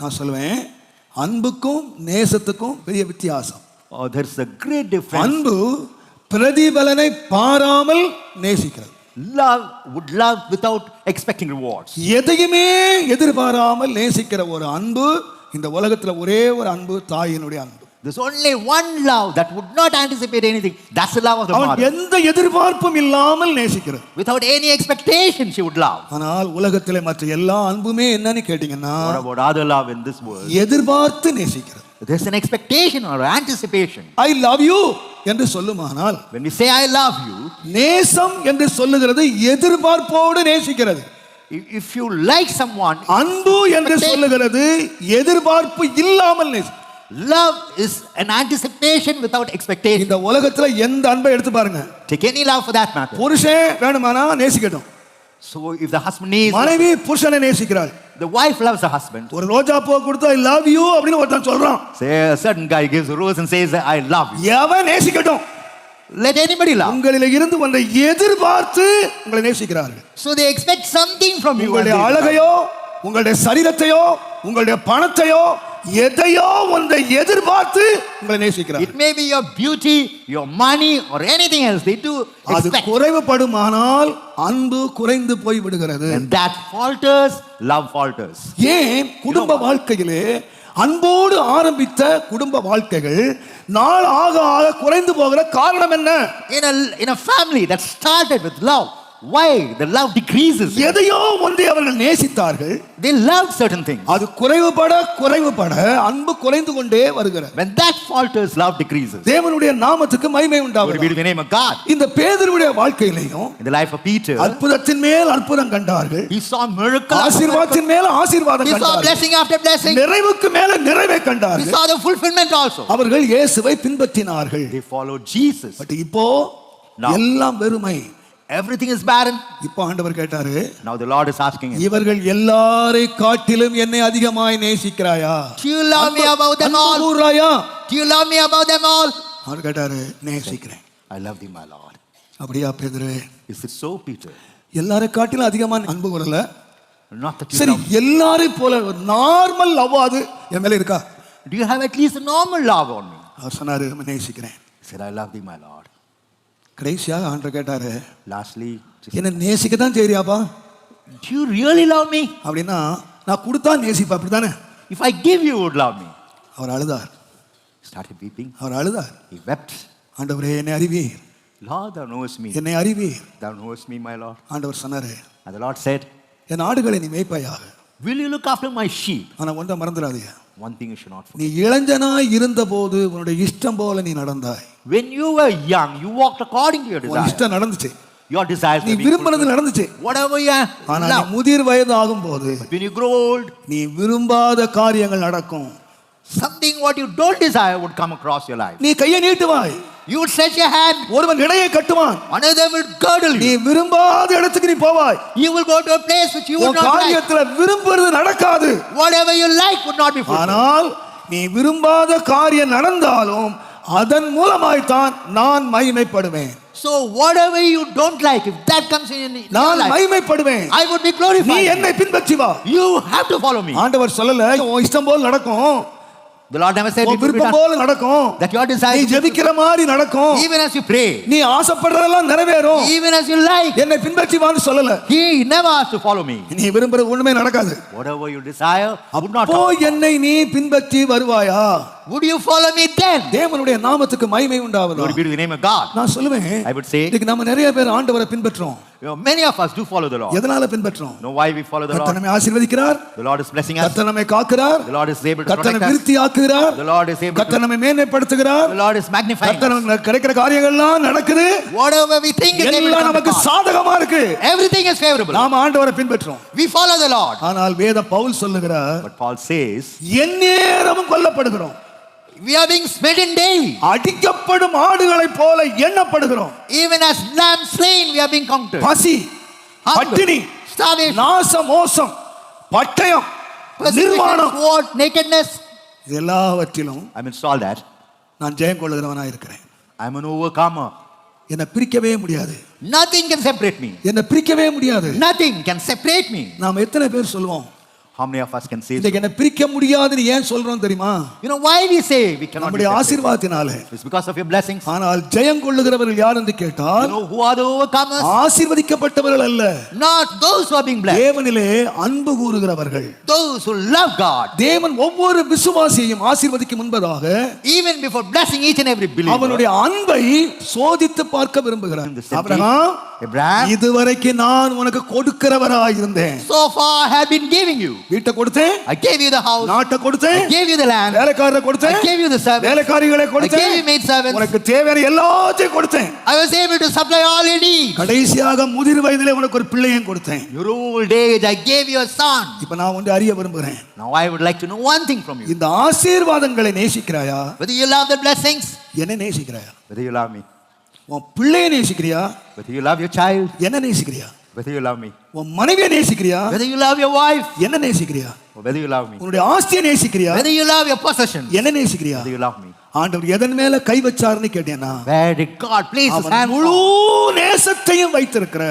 நான் சொல்லுவேன், அன்புக்கும் நேசத்துக்கும் பெரிய வித்தியாசம். Oh, there's a great difference. அன்பு பிரதிபலனை பாராமல் நேசிக்கிறது. Love would love without expecting rewards. எதையுமே எதிர்பாராமல் நேசிக்கிற ஒரு அன்பு இந்த உலகத்துல ஒரே ஒரு அன்பு தாயினுடைய அன்பு. There's only one love that would not anticipate anything. That's the love of the mother. எந்த எதிர்பார்ப்பும் இல்லாமல் நேசிக்கிறது. Without any expectation she would love. ஆனால் உலகத்திலே மற்ற எல்லா அன்புமே என்னன்னு கேட்டீங்கன்னா, What about other love in this world? எதிர்பார்த்து நேசிக்கிறது. There's an expectation or anticipation. I love you என்று சொல்லுமானால், When we say I love you, நேசம் என்று சொல்லுகிறது எதிர்பார்ப்போடு நேசிக்கிறது. if you like someone, அன்பு என்று சொல்லுகிறது எதிர்பார்ப்பு இல்லாமல் நேசி. love is an anticipation without expectation. இந்த உலகத்துல எந்த அன்பை எடுத்து பாருங்க, Take any love for that matter. புருஷன் வேணுமானா நேசிக்கட்டும். So if the husband needs, மனைவி புருஷனை நேசிக்கிறாள். the wife loves the husband. ஒரு ரோஜா பூ கொடுத்து I love you அப்படின்னு ஒருத்தன் சொல்றான். Say a certain guy gives a rose and says I love you. எவன் நேசிக்கட்டும். Let anybody love. உங்களில இருந்து ஒன்றை எதிர்பார்த்து உங்களை நேசிக்கிறார்கள். So they expect something from you. உங்களுடைய அழகையோ, உங்களுடைய சரீரத்தையோ, உங்களுடைய பணத்தையோ, எதையோ ஒன்றை எதிர்பார்த்து உங்களை நேசிக்கிறார்கள். It may be your beauty, your money or anything else. They do அது expect. குறைவுபடுமானால் அன்பு குறைந்து போய் விடுகிறது. And that falters, love falters. ஏன் குடும்ப வாழ்க்கையிலே அன்போடு ஆரம்பித்த குடும்ப வாழ்க்கைகள் நாள் ஆக ஆக குறைந்து போகிற காரணம் என்ன? In a family that started with love, why the love decreases? எதையோ ஒன்றை அவர்கள் நேசித்தார்கள். They loved certain things. அது குறைவுபட அன்பு குறைந்து கொண்டே வருகிறது. When that falters, love decreases. தேவனுடைய நாமத்துக்கு மகிமை Glory be உண்டாவதாக. to the name of God. இந்த பேதுருவுடைய வாழ்க்கையிலேயும் In the life of Peter, அற்புதத்தின் மேல் அற்புதம் கண்டார்கள். he saw miracle. ஆசீர்வாதத்தின் மேல ஆசீர்வாதம் He saw கண்டார்கள். blessing after blessing. நிறைவுக்கு மேல நிறைவை He கண்டார்கள். saw the fulfillment also. அவர்கள் இயேசுவை பின்பற்றினார்கள். They followed Jesus. பட் இப்போ Now. எல்லாம் வெறுமை. Everything is barren. இப்போ ஆண்டவர் கேட்டாரு, Now the Lord is asking him, இவர்கள் எல்லாரை காட்டிலும் என்னை அதிகமாய் நேசிக்கிறாயா? do you love me above them all? கூறாயா? Do you love me above them all? அவர் கேட்டாரு, நேசிக்கிறேன். I love thee, my Lord. அப்படியா பேதுரு? Is it so, Peter? எல்லாரை காட்டிலும் அதிகமா அன்பு கூறல. Not that you சரி, love. எல்லாரை போல நார்மல் லவ் அது என் மேல இருக்கா? Do you have at least a normal love on me? அவர் சொன்னாரு, நேசிக்கிறேன். He said, I love thee, my Lord. கடைசியாக ஆண்டவர் கேட்டாரு, Lastly, என்ன நேசிக்க தான் செய்றியாப்பா? do you really love me? அப்படின்னா நான் கொடுத்தா நேசிப்பா, அப்படித்தானே? If I give you, you would love me. அவர் அழுதார். He started weeping. அவர் அழுதார். He wept. ஆண்டவரே, என்னை அறிவீர், Lord, thou knowest me. என்னை அறிவீர். Thou knowest me, my Lord. ஆண்டவர் சொன்னாரு, And the Lord said, என் ஆடுகளை நீ மேய்ப்பாயாக. will you look after my sheep? ஆனா ஒன்றை மறந்துடாதீங்க, One thing you should not forget. நீ இளைஞனாய் இருந்த போது உன்னுடைய இஷ்டம் போல நீ நடந்தாய். When you were young, you walked according to your உன் desire. இஷ்டம் நடந்துச்சு, Your desires நீ were being விரும்பினது fulfilled. நடந்துச்சு. Whatever you ஆனா நீ love. முதிர் வயது ஆகும் போது When you grow old, நீ விரும்பாத காரியங்கள் நடக்கும். something what you don't desire would come across your life. நீ கையை நீட்டுவாய், You would stretch your hand, ஒருவன் இடையை கட்டுவான், another will girdle நீ you. விரும்பாத இடத்துக்கு நீ போவாய். You will go to a place which you would உன் not like. காரியத்துல விரும்புறது நடக்காது. Whatever you like would not be fulfilled. ஆனால் நீ விரும்பாத காரியம் நடந்தாலும் அதன் மூலமாய்த்தான் நான் மகிமைப்படுவேன். So whatever you don't like, if that comes in your நான் life, மகிமைப்படுவேன். I would be நீ glorified. என்னை பின்பற்றி வா. You have to follow me. ஆண்டவர் சொல்லல உன் இஷ்டம் போல நடக்கும், The Lord never said உன் it will be விருப்பம் done. போல நடக்கும், That your desire நீ will be ஜெபிக்கிற மாதிரி நடக்கும், fulfilled. Even as you pray, நீ ஆசைப்படுறதெல்லாம் நிறைவேறும், even as you like. என்னை பின்பற்றி வான்னு சொல்லல. He never asked to follow me. நீ விரும்புறது ஒண்ணுமே நடக்காது. Whatever you desire would not அப்போ come. என்னை நீ பின்பற்றி வருவாயா? Would you follow me then? தேவனுடைய நாமத்துக்கு மகிமை உண்டாவதா? Glory be to the name of God. நான் சொல்லுவேன், I would say, இன்னைக்கு நம்ம நிறைய பேர் ஆண்டவரை பின்பற்றோம். many of us do follow the Lord. எதனால பின்பற்றோம்? Know why we follow the கர்த்தர் Lord? நம்மை ஆசீர்வதிக்கிறார், The Lord is blessing us. கர்த்தர் நம்மை காக்கிறார், The Lord is able to கர்த்தர் protect us. விருத்தி ஆக்குகிறார், The Lord is able கர்த்தர் to. நம்மை மேன்மைப்படுத்துகிறார், The Lord is magnifying கர்த்தர் us. நமக்கு கிடைக்கிற காரியங்கள் எல்லாம் நடக்குது, Whatever we think is able to எல்லாம் come to நமக்கு pass. சாதகமா இருக்கு. Everything is favorable. நாம ஆண்டவரை பின்பற்றோம். We follow the Lord. ஆனால் வேத பவுல் சொல்லுகிறார், But Paul says, எந்நேரமும் கொல்லப்படுகிறோம், we are being smitten daily. அடிக்கப்படும் ஆடுகளைப் போல எண்ணப்படுகிறோம். Even as lambs slain, we are being conquered. பசி, Hunger, பட்டினி, starvation, நாச மோசம், பட்டயம், persecution, நிர்வாணம், sword, nakedness. இது எல்லாவற்றிலும் Amidst all that, நான் ஜெயம் கொள்ளுகிறவனாக இருக்கிறேன். I am an overcomer. என்னை பிரிக்கவே முடியாது, Nothing can separate me. என்னை பிரிக்கவே முடியாது. Nothing can separate me. நாம் எத்தனை பேர் சொல்லுவோம், How many of us can say so? இன்னைக்கு என்ன பிரிக்க முடியாதுன்னு ஏன் சொல்றோம் தெரியுமா? You know why we say we cannot be நம்முடைய separated? ஆசீர்வாதத்தினால. It's because of your blessings. ஆனால் ஜெயம் கொள்ளுகிறவர்கள் யார் என்று You கேட்டால் know who are the overcomers? ஆசீர்வதிக்கப்பட்டவர்கள் அல்ல, Not those who are being blessed. தேவனிலே அன்பு கூறுகிறவர்கள். Those who love God. தேவன் ஒவ்வொரு விசுவாசியையும் ஆசீர்வதிக்கும் முன்பதாக Even before blessing each and every believer. அவனுடைய அன்பை சோதித்து பார்க்க விரும்புகிறார். The same ஆபிரகாம், Abraham, இதுவரைக்கும் நான் உனக்கு கொடுக்கிறவராய் இருந்தேன். so far I have been giving you. வீட்டை கொடுத்தேன், I gave you the house. நாட்டை கொடுத்தேன், I gave you the land. வேலைக்காரரை கொடுத்தேன், I gave you the servants. வேலைக்காரிகளை I gave கொடுத்தேன், you maid servants. உனக்கு தேவையான எல்லாத்தையும் கொடுத்தேன். I was able to supply all your needs. கடைசியாக முதிர் வயதிலே உனக்கு ஒரு பிள்ளையும் கொடுத்தேன். Your old age, I gave you a son. இப்ப நான் ஒன்று அறிய விரும்புகிறேன். Now I would like to know one thing from you. இந்த ஆசீர்வாதங்களை நேசிக்கிறாயா? Whether you love the blessings, என்ன நேசிக்கிறாயா? whether you love me, உன் பிள்ளையை நேசிக்கிறியா? whether you love your child, என்ன நேசிக்கிறியா? whether you love me, உன் மனைவியை நேசிக்கிறியா? whether you love your wife, என்ன நேசிக்கிறியா? or whether you love me, உன்னுடைய ஆஸ்தியை நேசிக்கிறியா? whether you love your possessions, என்ன நேசிக்கிறியா? whether you love me. ஆண்டவர் எதன் மேல கை வச்சாருன்னு கேட்டேன்னா, Where did God place His அவன் hand முழு on? நேசத்தையும் வைத்திருக்கிற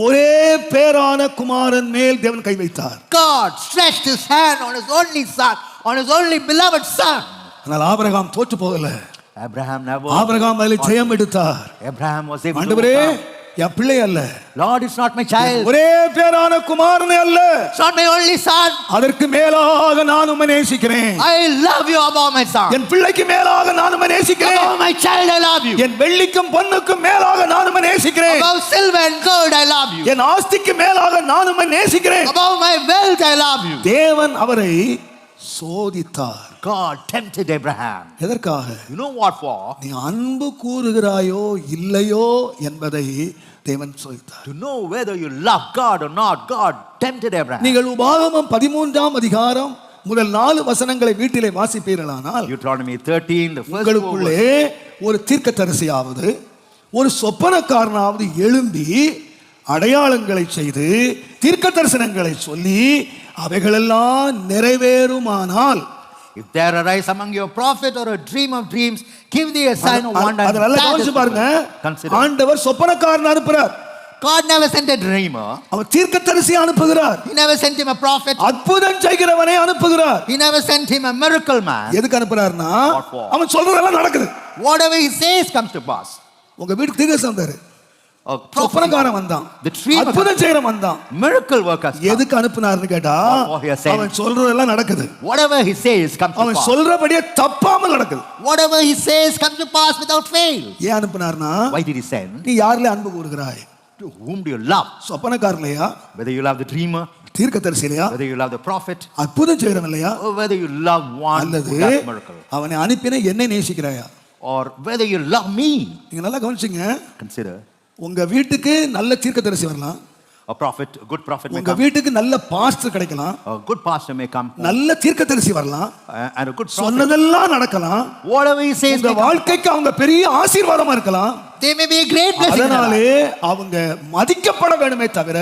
ஒரே பேரான குமாரன் மேல் தேவன் கை வைத்தார். God stretched His hand on His only son, on His only beloved son. ஆனால் ஆபிரகாம் தோற்று போகல. Abraham never. ஆபிரகாம் அதில் ஜெயம் எடுத்தார். Abraham was able to ஆண்டவரே, overcome. என் பிள்ளை அல்ல, Lord, it's not my child. ஒரே பேரான குமாரனே அல்ல, It's not my only son. அதற்கு மேலாக நான் உம்மை நேசிக்கிறேன். I love you above my son. என் பிள்ளைக்கு மேலாக நான் உம்மை நேசிக்கிறேன். Above my child, I love you. என் வெள்ளிக்கும் பொன்னுக்கும் மேலாக நான் உம்மை நேசிக்கிறேன். Above silver and gold, I love you. என் ஆஸ்திக்கு மேலாக நான் உம்மை நேசிக்கிறேன். Above my wealth, I love you. தேவன் அவரை சோதித்தார். God tempted Abraham. எதற்காக? You know what for? நீ அன்பு கூறுகிறாயோ இல்லையோ என்பதை தேவன் சோதித்தார். To know whether you love God or not, God tempted Abraham. நீங்கள் உபாகமம் 13ஆம் அதிகாரம் முதல் 4 வசனங்களை வீட்டிலே வாசிப்பீர்களானால், Deuteronomy 13, the first 4 உங்களுக்குள்ளே ஒரு தீர்க்கதரிசியாவது ஒரு சொப்பனக்காரனாவது எழும்பி அடையாளங்களை செய்து தீர்க்க தரிசனங்களை சொல்லி அவைகளெல்லாம் நிறைவேறுமானால், if there arise among you a prophet or a dream of dreams, give thee a sign of wonder. அது நல்லா கவனிச்சு பாருங்க. Consider. ஆண்டவர் சொப்பனக்காரன் அனுப்புறார், God never sent a dreamer. அவர் தீர்க்கதரிசி அனுப்புகிறார், He never sent him a prophet. அற்புதம் செய்கிறவனை அனுப்புகிறார். He never sent him a miracle man. எதுக்கு அனுப்புறாருன்னா, What for? அவன் சொல்றதெல்லாம் நடக்குது. Whatever he says comes to pass. உங்க வீட்டுக்கு தீர்க்கதரிசி வந்தாரு, A prophet, சொப்பனக்காரன் வந்தான், the dreamer, அற்புதம் செய்கிறவன் வந்தான். miracle workers. எதுக்கு அனுப்புனாருன்னு கேட்டா, What he has said. அவன் சொல்றதெல்லாம் நடக்குது. Whatever he says comes to அவன் pass. சொல்றபடியே தப்பாமல் நடக்குது. Whatever he says comes to pass without fail. ஏன் அனுப்புனார்னா, Why did he send? நீ யாரிலே அன்பு கூறுகிறாய்? To whom do you love? சொப்பனக்காரலையா, Whether you love the dreamer, தீர்க்கதரிசிலையா, whether you love the prophet, அற்புதம் செய்கிறவன் இல்லையா, or whether you love one அல்லது who does miracle, அவனை அனுப்பின என்னை நேசிக்கிறாயா? or whether you love me. நீங்க நல்லா கவனிச்சுங்க. Consider. உங்க வீட்டுக்கு நல்ல தீர்க்கதரிசி வரலாம், A prophet, a good prophet may உங்க come, வீட்டுக்கு நல்ல பாஸ்டர் கிடைக்கலாம், a good pastor may come, நல்ல தீர்க்கதரிசி வரலாம், and a good prophet. சொன்னதெல்லாம் நடக்கலாம். Whatever he says உங்க may come. வாழ்க்கைக்கு அவங்க பெரிய ஆசீர்வாதமா இருக்கலாம். They may be a great blessing. அதனாலே அவங்க மதிக்கப்பட வேண்டுமே தவிர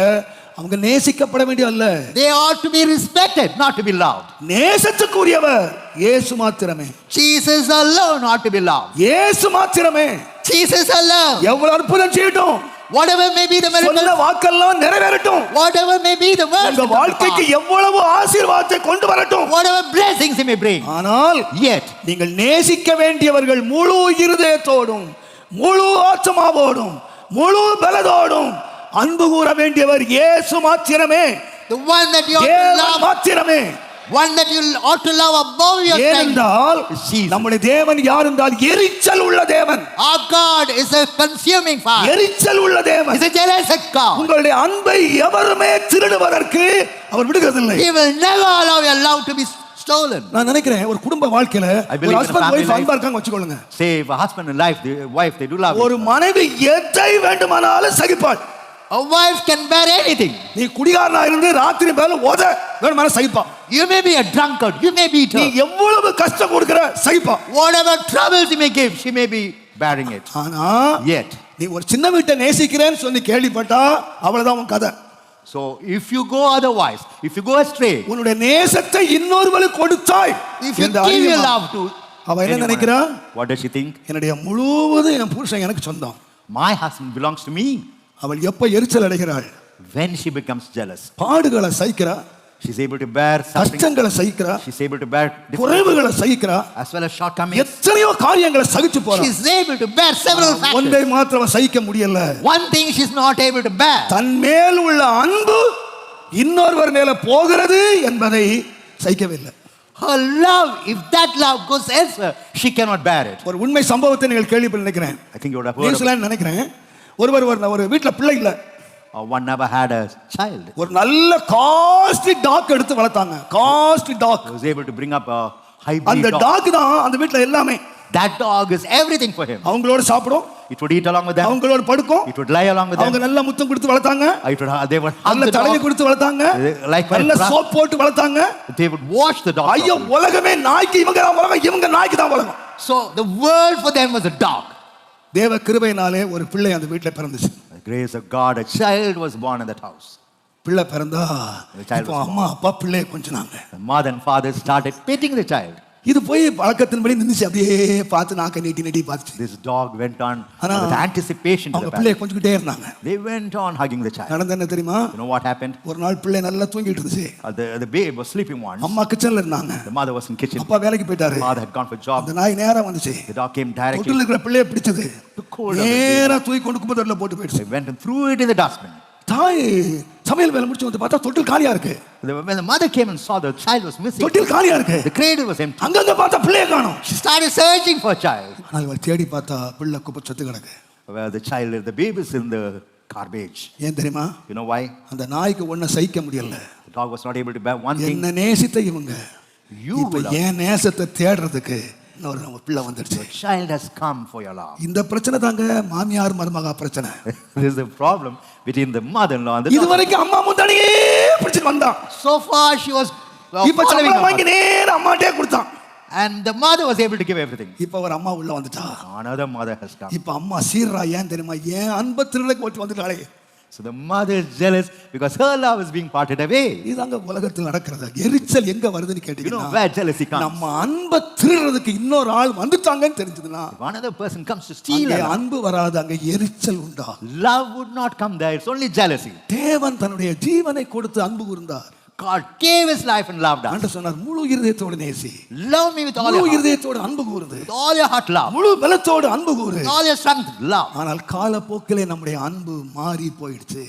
அவங்க நேசிக்கப்பட வேண்டிய அல்ல. They ought to be respected, not to be loved. நேசத்துக்குரியவர் இயேசு மாத்திரமே. Jesus alone ought to be loved. இயேசு மாத்திரமே. Jesus alone. எவ்வளவு அற்புதம் செய்யட்டும், Whatever may be the சொன்ன miracle, வாக்கெல்லாம் நிறைவேறட்டும், whatever may be the words, உங்க வாழ்க்கைக்கு எவ்வளவு ஆசீர்வாதத்தை கொண்டு வரட்டும், whatever blessings he may bring. ஆனால் Yet, நீங்கள் நேசிக்க வேண்டியவர்கள் முழு இருதயத்தோடும் முழு ஆத்மாவோடும் முழு பலத்தோடும் அன்பு கூற வேண்டியவர் இயேசு மாத்திரமே. the one that you ought to தேவன் love, மாத்திரமே. one that you ought to love above your strength. ஏனென்றால் Jesus. நம்முடைய தேவன் யார் என்றால் எரிச்சல் உள்ள தேவன். Our God is a consuming fire. எரிச்சல் உள்ள தேவன். He's a jealous God. உங்களுடைய அன்பை எவருமே திருடுவதற்கு அவர் விடுகிறதில்லை. He will never allow your love to be stolen. நான் நினைக்கிறேன் ஒரு குடும்ப வாழ்க்கையில I believe ஒரு in a husband family wife life. அன்பா இருக்காங்க வச்சுக்கொள்ளுங்க. Say if a husband and wife they do love ஒரு each other. மனைவி எதை வேண்டுமானாலும் சகிப்பாள். A wife can bear anything. நீ குடிகாரனா இருந்து ராத்திரி மேல ஓத வேணுமானாலும் சகிப்பா. You may be a drunkard, you may beat நீ her. எவ்வளவு கஷ்டம் கொடுக்கிற சகிப்பா. Whatever troubles he may give, she may be bearing it. ஆனா Yet, நீ ஒரு சின்ன வீட்டை நேசிக்கிறேன்னு சொல்லி கேள்விப்பட்டா அவ்வளவுதான் உன் கதை. so if you go otherwise, if you go astray, உன்னுடைய நேசத்தை இன்னொருவருக்கு கொடுத்தாய் if you என்று give your அறியுமா? love to அவ என்ன anyone நினைக்கிறா? else, what does she think? என்னுடைய முழுவதும் என் புருஷன் எனக்கு சொந்தம். My husband belongs to me. அவள் எப்ப எரிச்சல் அடைகிறாள், When she becomes jealous, பாடுகளை சகிக்கிறா, She's able to bear suffering. கஷ்டங்களை சகிக்கிறா, She's able to bear difficulties குறைவுகளை சகிக்கிறா, as well as shortcomings. எத்தனையோ காரியங்களை சகிச்சு போறா. She's able to bear several factors. ஒன்றை மாத்திரம் சகிக்க முடியல. One thing she's not able to bear. தன் மேல் உள்ள அன்பு இன்னொருவர் மேல போகிறது என்பதை சகிக்கவில்லை. Her love, if that love goes elsewhere, she cannot bear it. ஒரு உண்மை சம்பவத்தை நீங்கள் கேள்விப்பட்டு நினைக்கிறேன். I think you would have heard of it. New Zealand நினைக்கிறேன். ஒரு வீட்ல பிள்ளை இல்ல. One never had a child. ஒரு நல்ல காஸ்ட்லி டாக் எடுத்து வளர்த்தாங்க. Costly dog. Was able to bring up a hybrid அந்த dog. டாக் தான் அந்த வீட்ல எல்லாமே. That dog is everything for him. அவங்களோட சாப்பிடும், It would eat along with them. அவங்களோட படுக்கும், It would lie along with them. அவங்க நல்ல முத்தம் கொடுத்து வளர்த்தாங்க, They would hug நல்ல the தடவி dog. கொடுத்து வளர்த்தாங்க, Like நல்ல சோப் போட்டு வளர்த்தாங்க. They would wash the dog. ஐயோ properly. உலகமே நாய்க்கு இவங்க தான் உலகம், இவங்க நாய்க்கு தான் உலகம். So the world for them was a dog. தேவ கிருபையினாலே ஒரு பிள்ளை அந்த வீட்ல பிறந்துச்சு. By the grace of God, a child was born in that house. பிள்ளை பிறந்தா The child இப்போ was அம்மா அப்பா பிள்ளைய கொஞ்சினாங்க. The mother and father started petting the child. இது போய் பழக்கத்தின்படி நின்னுச்சு, அப்படியே பார்த்து நாக்க நீட்டி நீட்டி பார்த்துச்சு. This dog went on ஆனா, with anticipation to அவங்க the பிள்ளைய parents. கொஞ்சிக்கிட்டே இருந்தாங்க. They went on hugging the child. நடந்த என்ன தெரியுமா? You know what happened? ஒரு நாள் பிள்ளை நல்லா தூங்கிட்டு இருந்துச்சு. The babe was sleeping once. அம்மா கிச்சன்ல இருந்தாங்க. The mother was in kitchen. அப்பா வேலைக்கு போயிட்டாரு. The father had gone for job. அந்த நாய் நேரா வந்துச்சு. The dog came directly. தொட்டில் இருக்கிற பிள்ளைய பிடிச்சது. Took hold of it. நேரா தூக்கி கொண்டு குப்பத்தொட்டில போட்டு போயிடுச்சு. They went and threw it in the dustbin. தாய் சமையல் வேலை முடிச்சு வந்து பார்த்தா தொட்டில் காலியா இருக்கு. When the mother came and saw the child was missing, தொட்டில் காலியா இருக்கு. the cradle was empty. அங்கங்க பார்த்தா பிள்ளைய காணோம். She started searching for a child. ஆனால் அவள் தேடி பார்த்தா பிள்ளை குப்பை செத்து கிடக்கு. Well, the babe is in the garbage. ஏன் தெரியுமா? You know why? அந்த நாய்க்கு ஒன்ன சகிக்க முடியல. The dog was not able to bear one thing. என்ன நேசித்த இவங்க You இப்ப love. ஏன் நேசத்தை தேடுறதுக்கு இன்னொரு நம்ம பிள்ளை வந்துடுச்சு. The child has come for your love. இந்த பிரச்சனை தாங்க மாமியார் மருமகா பிரச்சனை. This is the problem between the mother-in-law and the இது daughter. வரைக்கும் அம்மா முந்தானியே பிடிச்சிட்டு வந்தான். So far she was இப்ப following சம்பளம் her வாங்கி mother. நேரா அம்மாட்டே கொடுத்தான். And the mother was able to give everything. இப்ப ஒரு அம்மா உள்ள வந்துட்டா. Another mother has come. இப்ப அம்மா சீர்ரா, ஏன் தெரியுமா? ஏன் அன்பை திருடக்கு ஓட்டி வந்துட்டாளே. So the mother is jealous because her love is being parted away. இதாங்க உலகத்தில் நடக்கிறது. எரிச்சல் எங்க வருதுன்னு You know கேட்டீங்கன்னா, where jealousy comes. நம்ம அன்பை திருடுறதுக்கு இன்னொரு ஆள் வந்துட்டாங்கன்னு தெரிஞ்சதுன்னா, If another person comes to steal அங்கே her love, அன்பு வராது, அங்க எரிச்சல் உண்டாகும். love would not come there. It's only jealousy. தேவன் தன்னுடைய ஜீவனை கொடுத்து அன்பு கூர்ந்தார். God gave his life and loved us. ஆண்டவர் சொன்னார், முழு இருதயத்தோடு நேசி, Love me with all முழு your heart. இருதயத்தோடு அன்பு கூர்ந்து, With all your heart love. முழு பலத்தோடு அன்பு கூறு. With all your strength love. ஆனால் காலப்போக்கிலே நம்முடைய அன்பு மாறி போயிடுச்சு.